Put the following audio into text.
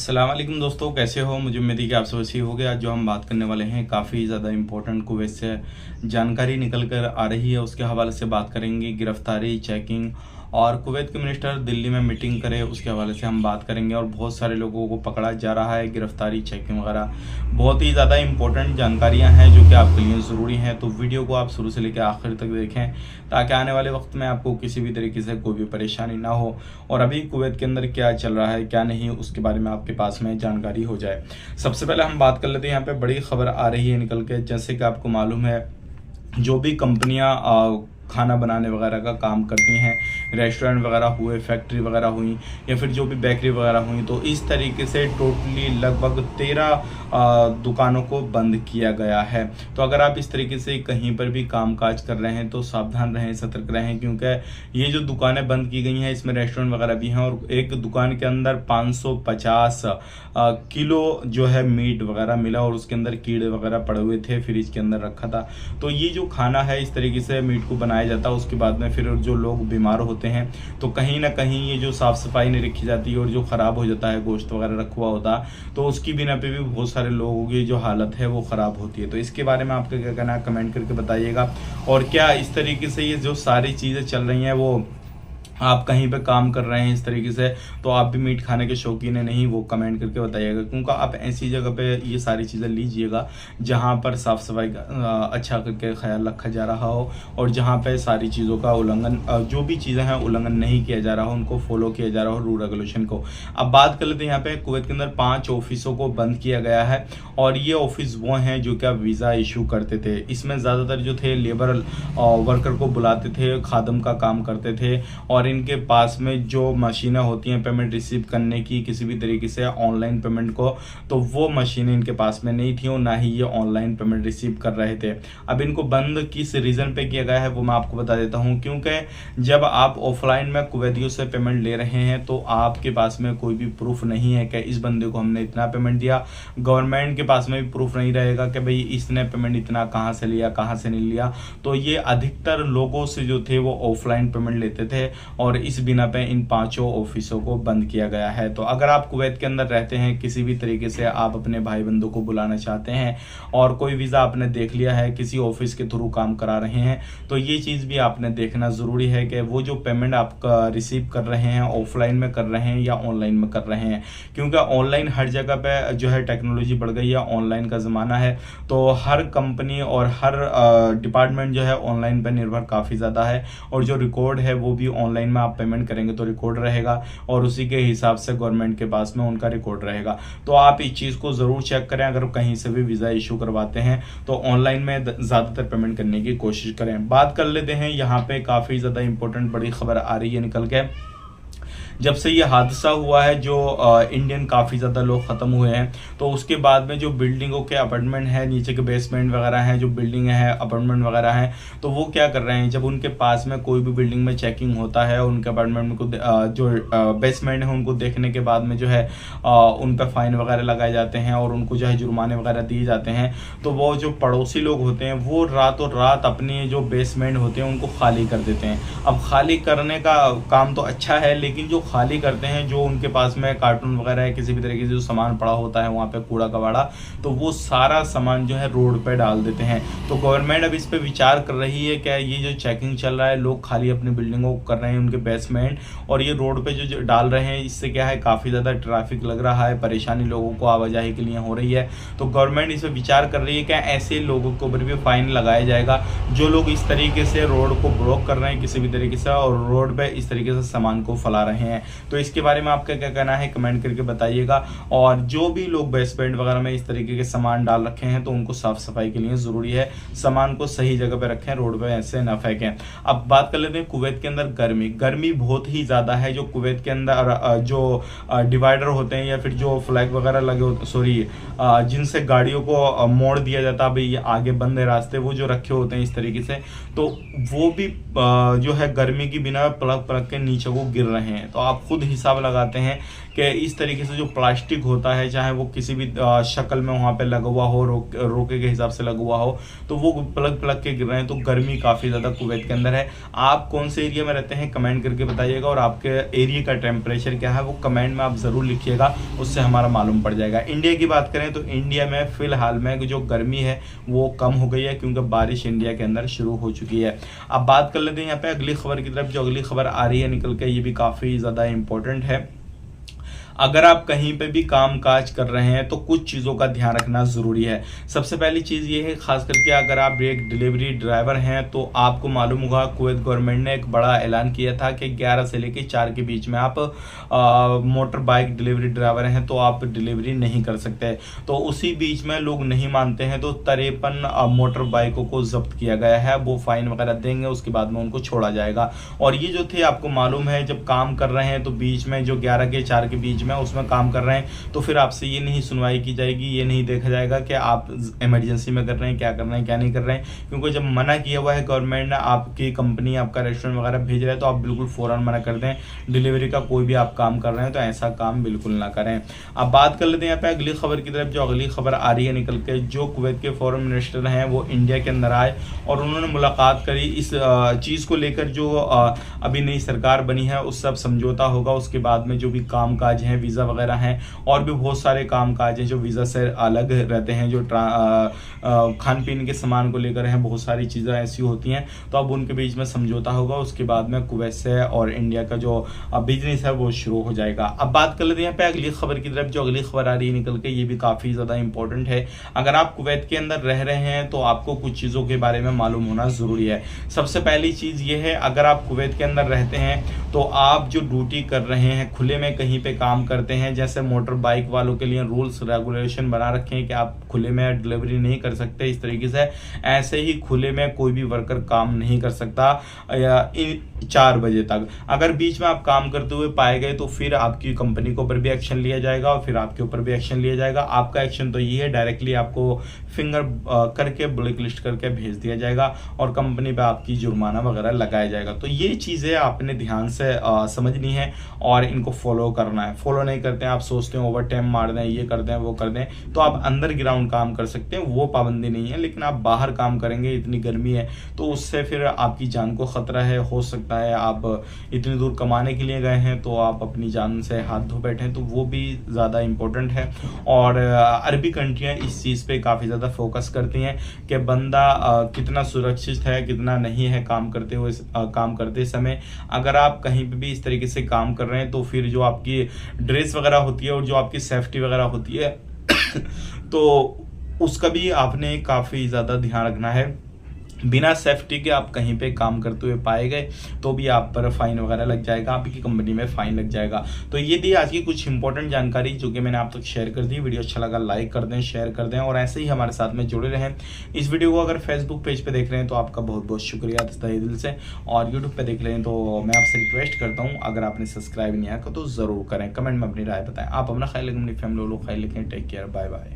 अस्सलाम वालेकुम दोस्तों, कैसे हो? मुझे उम्मीद है कि आप सब अच्छी हो गए। आज जो हम बात करने वाले हैं काफ़ी ज़्यादा इंपॉर्टेंट कुवैत से जानकारी निकल कर आ रही है, उसके हवाले से बात करेंगे। गिरफ्तारी, चेकिंग और कुवैत के मिनिस्टर दिल्ली में मीटिंग करे, उसके हवाले से हम बात करेंगे। और बहुत सारे लोगों को पकड़ा जा रहा है, गिरफ्तारी, चेकिंग वगैरह बहुत ही ज़्यादा इंपॉर्टेंट जानकारियाँ हैं जो कि आपके लिए ज़रूरी हैं। तो वीडियो को आप शुरू से लेकर आखिर तक देखें ताकि आने वाले वक्त में आपको किसी भी तरीके से कोई भी परेशानी ना हो और अभी कुवैत के अंदर क्या चल रहा है क्या नहीं उसके बारे में आपके पास में जानकारी हो जाए। सबसे पहले हम बात कर लेते हैं, यहाँ पे बड़ी खबर आ रही है निकल के। जैसे कि आपको मालूम है, जो भी कंपनियां खाना बनाने वगैरह का काम करती हैं, रेस्टोरेंट वगैरह हुए, फैक्ट्री वगैरह हुई या फिर जो भी बेकरी वगैरह हुई, तो इस तरीके से टोटली लगभग 13 दुकानों को बंद किया गया है। तो अगर आप इस तरीके से कहीं पर भी कामकाज कर रहे हैं तो सावधान रहें, सतर्क रहें, क्योंकि ये जो दुकानें बंद की गई हैं इसमें रेस्टोरेंट वगैरह भी हैं। और एक दुकान के अंदर 550 किलो जो है मीट वगैरह मिला और उसके अंदर कीड़े वगैरह पड़े हुए थे, फ्रिज के अंदर रखा था। तो ये जो खाना है इस तरीके से मीट को बनाया जाता है, उसके बाद में फिर जो लोग बीमार होते हैं तो कहीं ना कहीं ये जो साफ़ सफाई नहीं रखी जाती और जो ख़राब हो जाता है, गोश्त वगैरह रखा हुआ होता, तो उसकी बिना पे भी बहुत सारे लोगों की जो हालत है वो ख़राब होती है। तो इसके बारे में आपका क्या कहना है, कमेंट करके बताइएगा। और क्या इस तरीके से ये जो सारी चीज़ें चल रही हैं वो आप कहीं पे काम कर रहे हैं इस तरीके से तो आप भी मीट खाने के शौकीन है नहीं, वो कमेंट करके बताइएगा। क्योंकि आप ऐसी जगह पे ये सारी चीज़ें लीजिएगा जहाँ पर साफ़ सफाई का अच्छा करके ख्याल रखा जा रहा हो और जहाँ पे सारी चीज़ों का उल्लंघन, जो भी चीज़ें हैं उल्लंघन नहीं किया जा रहा हो, उनको फॉलो किया जा रहा हो, रूल रेगुलेशन को। अब बात कर लेते हैं, यहाँ पे कुवैत के अंदर 5 ऑफिसों को बंद किया गया है और ये ऑफिस वो हैं जो क्या वीज़ा इशू करते थे। इसमें ज़्यादातर जो थे लेबर वर्कर को बुलाते थे, खादम का काम करते थे और इनके पास में जो मशीनें होती हैं पेमेंट रिसीव करने की किसी भी तरीके से ऑनलाइन पेमेंट को, तो वो मशीनें इनके पास में नहीं थी और ना ही ये ऑनलाइन पेमेंट रिसीव कर रहे थे। अब इनको बंद किस रीज़न पे किया गया है वो मैं आपको बता देता हूँ। क्योंकि जब आप ऑफलाइन में कुवैतियों से पेमेंट ले रहे हैं तो आपके पास में कोई भी प्रूफ नहीं है कि इस बंदे को हमने इतना पेमेंट दिया। गवर्नमेंट के पास में भी प्रूफ नहीं रहेगा कि भाई इसने पेमेंट इतना कहाँ से लिया, कहाँ से नहीं लिया। तो ये अधिकतर लोगों से जो थे वो ऑफलाइन पेमेंट लेते थे और इस बिना पे इन 5 ऑफिसों को बंद किया गया है। तो अगर आप कुवैत के अंदर रहते हैं, किसी भी तरीके से आप अपने भाई बंधु को बुलाना चाहते हैं और कोई वीज़ा आपने देख लिया है, किसी ऑफिस के थ्रू काम करा रहे हैं, तो ये चीज़ भी आपने देखना ज़रूरी है कि वो जो पेमेंट आप रिसीव कर रहे हैं ऑफलाइन में कर रहे हैं या ऑनलाइन में कर रहे हैं। क्योंकि ऑनलाइन हर जगह पे जो है टेक्नोलॉजी बढ़ गई है, ऑनलाइन का ज़माना है, तो हर कंपनी और हर डिपार्टमेंट जो है ऑनलाइन पर निर्भर काफ़ी ज़्यादा है और जो रिकॉर्ड है वो भी ऑनलाइन में आप पेमेंट करेंगे तो रिकॉर्ड रहेगा और उसी के हिसाब से गवर्नमेंट के पास में उनका रिकॉर्ड रहेगा। तो आप इस चीज़ को ज़रूर चेक करें। अगर कहीं से भी वीज़ा इशू करवाते हैं तो ऑनलाइन में ज़्यादातर पेमेंट करने की कोशिश करें। बात कर लेते हैं, यहाँ पे काफ़ी ज़्यादा इंपॉर्टेंट बड़ी खबर आ रही है निकल के। जब से ये हादसा हुआ है जो इंडियन काफ़ी ज़्यादा लोग ख़त्म हुए हैं, तो उसके बाद में जो बिल्डिंगों के अपार्टमेंट हैं, नीचे के बेसमेंट वगैरह हैं, जो बिल्डिंग है अपार्टमेंट वगैरह हैं, तो वो क्या कर रहे हैं, जब उनके पास में कोई भी बिल्डिंग में चेकिंग होता है उनके अपार्टमेंट में जो बेसमेंट है उनको देखने के बाद में जो है उन पर फ़ाइन वगैरह लगाए जाते हैं और उनको जो है जुर्माने वगैरह दिए जाते हैं। तो वो जो पड़ोसी लोग होते हैं वो रातों रात अपने जो बेसमेंट होते हैं उनको खाली कर देते हैं। अब खाली करने का काम तो अच्छा है, लेकिन जो खाली करते हैं, जो उनके पास में कार्टून वगैरह है, किसी भी तरीके से जो सामान पड़ा होता है वहाँ पे कूड़ा कबाड़ा, तो वो सारा सामान जो है रोड पे डाल देते हैं। तो गवर्नमेंट अब इस पे विचार कर रही है कि ये जो चेकिंग चल रहा है, लोग खाली अपनी बिल्डिंगों को कर रहे हैं उनके बेसमेंट और ये रोड पे जो डाल रहे हैं, इससे क्या है काफ़ी ज़्यादा ट्रैफिक लग रहा है, परेशानी लोगों को आवाजाही के लिए हो रही है। तो गवर्नमेंट इस पर विचार कर रही है कि ऐसे लोगों के ऊपर भी फाइन लगाया जाएगा जो लोग इस तरीके से रोड को ब्लॉक कर रहे हैं किसी भी तरीके से और रोड पे इस तरीके से सामान को फैला रहे हैं। तो इसके बारे में आपका क्या कहना है, कमेंट करके बताइएगा। और जो भी लोग बेसमेंट वगैरह में इस तरीके के सामान डाल रखे हैं तो उनको साफ सफाई के लिए ज़रूरी है, सामान को सही जगह पे रखें, रोड पे ऐसे ना फेंकें। अब बात कर लेते हैं कुवैत के अंदर गर्मी बहुत ही ज़्यादा है। जो कुवैत के अंदर जो डिवाइडर होते हैं या फिर जो फ्लैग वगैरह लगे होते, सॉरी, जिनसे गाड़ियों को मोड़ दिया जाता है, भाई ये आगे बंद है रास्ते, वो जो रखे होते हैं इस तरीके से, तो वो भी जो है गर्मी की बिना पलक पलक के नीचे को गिर रहे हैं। तो आप खुद हिसाब लगाते हैं कि इस तरीके से जो प्लास्टिक होता है, चाहे वो किसी भी शक्ल में वहाँ पे लगा हुआ हो, रोके के हिसाब से लगा हुआ हो, तो वो पलग पलग के गिर रहे हैं। तो गर्मी काफ़ी ज़्यादा कुवैत के अंदर है। आप कौन से एरिया में रहते हैं कमेंट करके बताइएगा, और आपके एरिया का टेम्परेचर क्या है वो कमेंट में आप ज़रूर लिखिएगा, उससे हमारा मालूम पड़ जाएगा। इंडिया की बात करें तो इंडिया में फ़िलहाल में जो गर्मी है वो कम हो गई है, क्योंकि बारिश इंडिया के अंदर शुरू हो चुकी है। अब बात कर लेते हैं यहाँ पे अगली खबर की तरफ। जो अगली खबर आ रही है निकल के, ये भी काफ़ी ज़्यादा इंपॉर्टेंट है। अगर आप कहीं पे भी काम काज कर रहे हैं तो कुछ चीज़ों का ध्यान रखना ज़रूरी है। सबसे पहली चीज़ ये है, खास करके अगर आप एक डिलीवरी ड्राइवर हैं तो आपको मालूम होगा कुवैत गवर्नमेंट ने एक बड़ा ऐलान किया था कि 11 से लेकर 4 के बीच में आप मोटर बाइक डिलीवरी ड्राइवर हैं तो आप डिलीवरी नहीं कर सकते। तो उसी बीच में लोग नहीं मानते हैं तो 53 मोटर बाइकों को जब्त किया गया है। वो फाइन वगैरह देंगे, उसके बाद में उनको छोड़ा जाएगा। और ये जो थे, आपको मालूम है, जब काम कर रहे हैं तो बीच में जो 11 के 4 के बीच में उसमें काम कर रहे हैं तो फिर आपसे ये नहीं सुनवाई की जाएगी, ये नहीं देखा जाएगा कि आप इमरजेंसी में कर रहे हैं, क्या कर रहे हैं, क्या नहीं कर रहे हैं। क्योंकि जब मना किया हुआ है गवर्नमेंट ने, आपकी कंपनी आपका रेस्टोरेंट वगैरह भेज रहा है तो आप बिल्कुल फौरन मना कर दें। डिलीवरी का कोई भी आप काम कर रहे हैं तो ऐसा काम बिल्कुल ना करें। अब बात कर लेते हैं यहाँ पे अगली खबर की तरफ। जो अगली खबर आ रही है निकल के, जो कुवैत के फॉरेन मिनिस्टर हैं वो इंडिया के अंदर आए और उन्होंने मुलाकात करी इस चीज़ को लेकर। जो अभी नई सरकार बनी है उस सब समझौता होगा, उसके बाद में जो भी काम काज हैं, वीज़ा वगैरह हैं, और भी बहुत सारे काम काज हैं जो वीज़ा से अलग रहते हैं, जो खान पीन के सामान को लेकर हैं, बहुत सारी चीज़ें ऐसी होती हैं। तो अब उनके बीच में समझौता होगा, उसके बाद में कुवैत से और इंडिया का जो बिजनेस है वो शुरू हो जाएगा। अब बात कर लेते हैं यहाँ पे अगली खबर की तरफ। जो अगली खबर आ रही है निकल के, ये भी काफ़ी ज़्यादा इंपॉर्टेंट है। अगर आप कुवैत के अंदर रह रहे हैं तो आपको कुछ चीज़ों के बारे में मालूम होना ज़रूरी है। सबसे पहली चीज़ ये है, अगर आप कुवैत के अंदर रहते हैं तो आप जो ड्यूटी कर रहे हैं, खुले में कहीं पे काम करते हैं, जैसे मोटर बाइक वालों के लिए रूल्स रेगुलेशन बना रखे हैं कि आप खुले में डिलीवरी नहीं कर सकते इस तरीके से, ऐसे ही खुले में कोई भी वर्कर काम नहीं कर सकता 4 बजे तक। अगर बीच में आप काम करते हुए पाए गए तो फिर आपकी कंपनी के ऊपर भी एक्शन लिया जाएगा और फिर आपके ऊपर भी एक्शन लिया जाएगा। आपका एक्शन तो ये है, डायरेक्टली आपको फिंगर करके ब्लैक लिस्ट करके भेज दिया जाएगा और कंपनी पे आपकी जुर्माना वगैरह लगाया जाएगा। तो ये चीज़ें आपने ध्यान से समझनी है और इनको फॉलो करना है। फॉलो नहीं करते हैं, आप सोचते हैं ओवर टाइम मार दें, ये कर दें, वो कर दें, तो आप अंदर ग्राउंड काम कर सकते हैं, वो पाबंदी नहीं है। लेकिन आप बाहर काम करेंगे, इतनी गर्मी है तो उससे फिर आपकी जान को खतरा है। हो सकता है आप इतनी दूर कमाने के लिए गए हैं तो आप अपनी जान से हाथ धो बैठे, तो वो भी ज़्यादा इम्पोर्टेंट है। और अरबी कंट्रियाँ इस चीज़ पे काफ़ी ज़्यादा फोकस करती हैं कि बंदा कितना सुरक्षित है, कितना नहीं है काम करते समय। अगर आप कहीं पे भी इस तरीके से काम कर रहे हैं तो फिर जो आपकी ड्रेस वगैरह होती है और जो आपकी सेफ्टी वगैरह होती है तो उसका भी आपने काफ़ी ज़्यादा ध्यान रखना है। बिना सेफ्टी के आप कहीं पे काम करते हुए पाए गए तो भी आप पर फाइन वगैरह लग जाएगा, आपकी कंपनी में फाइन लग जाएगा। तो ये थी आज की कुछ इंपॉर्टेंट जानकारी जो कि मैंने आप तक शेयर कर दी। वीडियो अच्छा लगा लाइक कर दें, शेयर कर दें और ऐसे ही हमारे साथ में जुड़े रहें। इस वीडियो को अगर फेसबुक पेज पे देख रहे हैं तो आपका बहुत बहुत शुक्रिया तहे दिल से, और यूट्यूब पे देख रहे हैं तो मैं आपसे रिक्वेस्ट करता हूँ अगर आपने सब्सक्राइब नहीं किया तो ज़रूर करें। कमेंट में अपनी राय बताएं। आप अपना ख्याल रखें, अपनी फैमिली लोग ख्याल रखें। Take care, bye bye.